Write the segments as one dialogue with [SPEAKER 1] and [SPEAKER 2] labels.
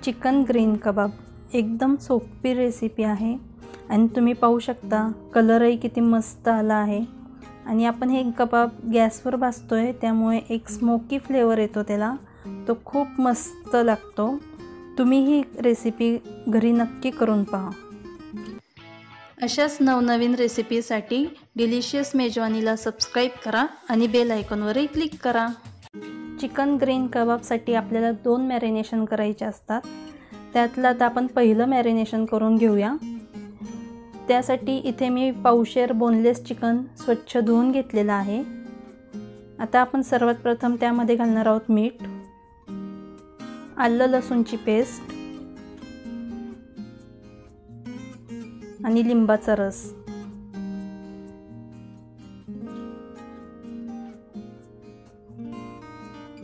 [SPEAKER 1] Chicken green कबाब एकदम सोपी recipe आहे आणि तुम्ही पाहू शकता कलरही किती मस्त आला आहे। आणि आपण हे कबाब गॅसवर भाजतोय त्यामुळे एक स्मोकी फ्लेवर येतो त्याला, तो खूप मस्त लागतो। तुम्ही ही रेसिपी घरी नक्की करून पहा। अशाच नवनवीन रेसिपीसाठी डिलिशियस मेजवानीला सबस्क्राइब करा आणि बेल आयकॉनवरही क्लिक करा। चिकन ग्रीन कबाबसाठी आपल्याला 2 मॅरिनेशन करायचे असतात। त्यातलं आता आपण पहिलं मॅरिनेशन करून घेऊया। त्यासाठी इथे मी पावशेर बोनलेस चिकन स्वच्छ धुवून घेतलेला आहे। आता आपण सर्वात प्रथम त्यामध्ये घालणार आहोत मीठ, आलं लसूणची पेस्ट आणि लिंबाचा रस।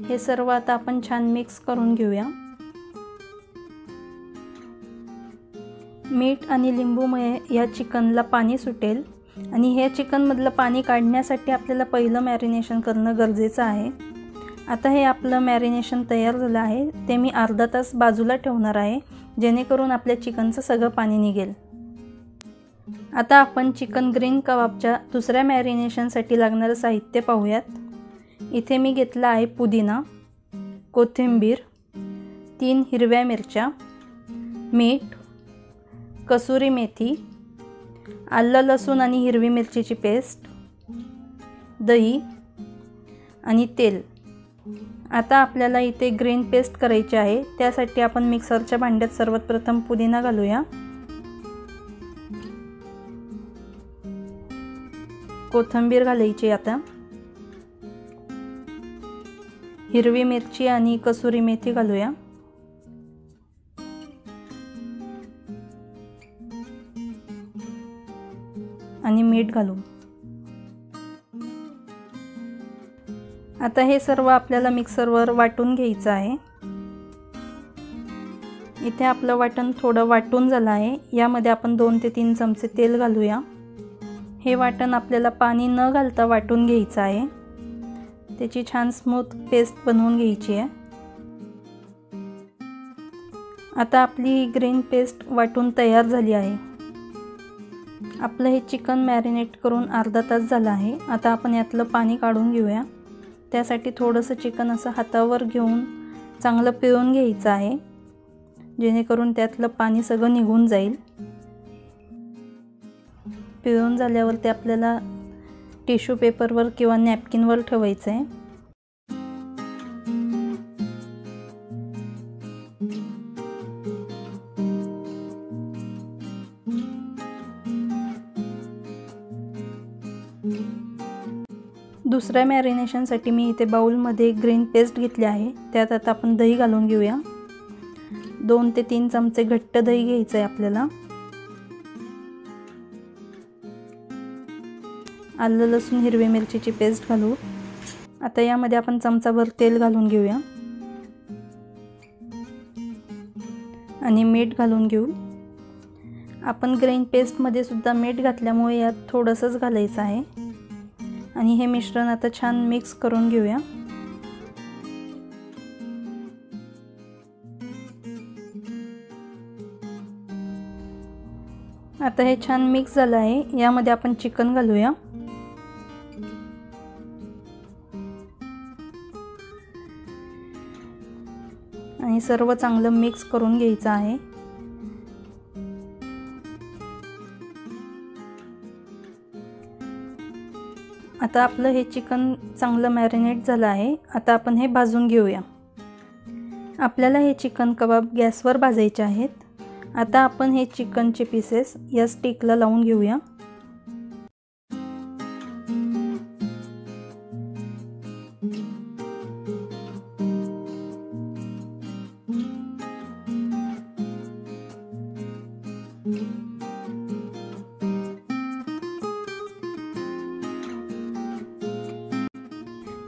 [SPEAKER 1] हे सर्व आता आपण छान मिक्स करून घेऊया। मीठ आणि लिंबूमुळे या चिकनला पाणी सुटेल आणि हे चिकनमधलं पाणी काढण्यासाठी आपल्याला पहिलं मॅरिनेशन करणं गरजेचं आहे। आता हे आपलं मॅरिनेशन तयार झालं आहे, ते मी अर्धा तास बाजूला ठेवणार आहे जेणेकरून आपल्या चिकनचं सगळं पाणी निघेल। आता आपण चिकन ग्रीन कबाबच्या दुसऱ्या मॅरिनेशनसाठी लागणारं साहित्य पाहूयात। इथे मी घेतला आहे पुदिना, कोथिंबीर, 3 हिरव्या मिरच्या, मीठ, कसुरी मेथी, आलं लसूण आणि हिरवी मिरचीची पेस्ट, दही आणि तेल। आता आपल्याला इथे ग्रीन पेस्ट करायची आहे। त्यासाठी आपण मिक्सरच्या भांड्यात सर्वात प्रथम पुदिना घालूया, कोथिंबीर घालायची, आता हिरवी मिरची आणि कसुरी मेथी घालूया, आणि मीठ घालू। आता हे सर्व आपल्याला मिक्सरवर वाटून घ्यायचं आहे। इथे आपलं वाटण थोडं वाटून झालं आहे। यामध्ये आपण 2 ते 3 चमचे तेल घालूया। हे वाटण आपल्याला पाणी न घालता वाटून घ्यायचं आहे, त्याची छान स्मूथ पेस्ट बनवून घ्यायची आहे। आता आपली ग्रीन पेस्ट वाटून तयार झाली आहे। आपलं हे चिकन मॅरिनेट करून अर्धा तास झाला आहे। आता आपण यातलं पाणी काढून घेऊया। त्यासाठी थोडंसं चिकन असं हातावर घेऊन चांगलं पिळून घ्यायचं आहे, जेणेकरून त्यातलं पाणी सगळं निघून जाईल। पिळून झाल्यावर ते आपल्याला टिश्यू पेपरवर किंवा नॅपकिनवर ठेवायचं आहे। दुसऱ्या मॅरिनेशनसाठी मी इथे बाउलमध्ये ग्रीन पेस्ट घेतली आहे। त्यात आता आपण दही घालून घेऊया। 2 ते 3 चमचे घट्ट दही घ्यायचं आहे आपल्याला। आलं लसूण हिरवी मिरचीची पेस्ट घालू। आता यामध्ये आपण चमचाभर तेल घालून घेऊया आणि मीठ घालून घेऊ। आपण ग्रीन पेस्टमध्ये सुद्धा मीठ घातल्यामुळे यात थोडंसंच घालायचं आहे आणि हे मिश्रण आता छान मिक्स करून घेऊया। आता हे छान मिक्स झालं आहे। यामध्ये आपण चिकन घालूया आणि सर्व चांगलं मिक्स करून घ्यायचं आहे। आता आपलं हे चिकन चांगलं मॅरिनेट झालं आहे। आता आपण हे भाजून घेऊया। आपल्याला हे चिकन कबाब गॅसवर भाजायचे आहेत। आता आपण हे चिकनचे पीसेस या स्टिकला लावून घेऊया।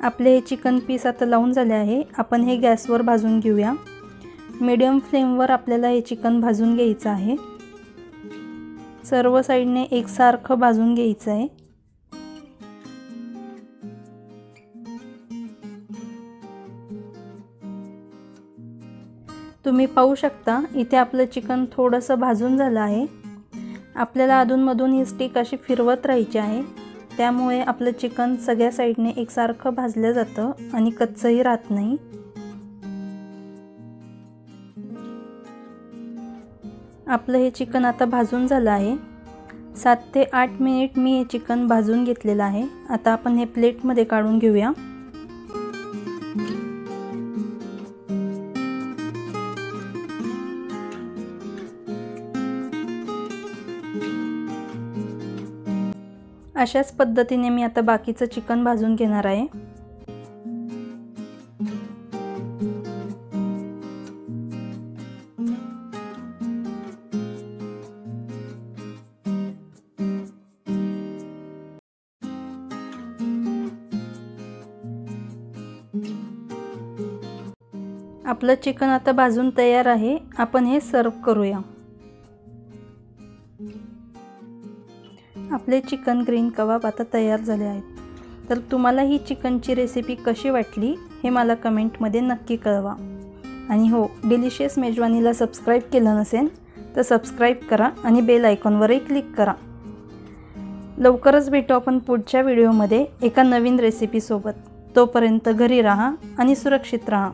[SPEAKER 1] आपले हे चिकन पीस आता लावून झाले आहे। आपण हे गॅसवर भाजून घेऊया। मीडियम फ्लेमवर आपल्याला हे चिकन भाजून घ्यायचं आहे। सर्व साइडने एकसारखं भाजून घ्यायचं आहे। तुम्ही पाहू शकता इथे आपलं चिकन थोडंसं भाजून झालं आहे। आपल्याला अधूनमधून ही स्टिक अशी फिरवत राहायची आहे, त्यामुळे आपलं चिकन सगळ्या साईडने एकसारखं भाजलं जातं आणि कच्चंही राहत नाही। आपलं हे चिकन आता भाजून झालं आहे। 7 ते 8 मिनिट मी हे चिकन भाजून घेतलेलं आहे। आता आपण हे प्लेटमध्ये काढून घेऊया। अशाच पद्धतीने मी आता बाकीचं चिकन भाजून घेणार आहे। आपलं चिकन आता भाजून तयार आहे। आपण हे सर्व करूया। आपले चिकन ग्रीन कबाब आता तयार झाले आहेत। तर तुम्हाला ही चिकनची रेसिपी कशी वाटली हे मला कमेंटमध्ये नक्की कळवा। आणि हो, डिलिशियस मेजवानीला सबस्क्राईब केलं नसेल तर सबस्क्राईब करा आणि बेल आयकॉनवरही क्लिक करा। लवकरच भेटू आपण पुढच्या व्हिडिओमध्ये एका नवीन रेसिपीसोबत। तोपर्यंत घरी राहा आणि सुरक्षित राहा।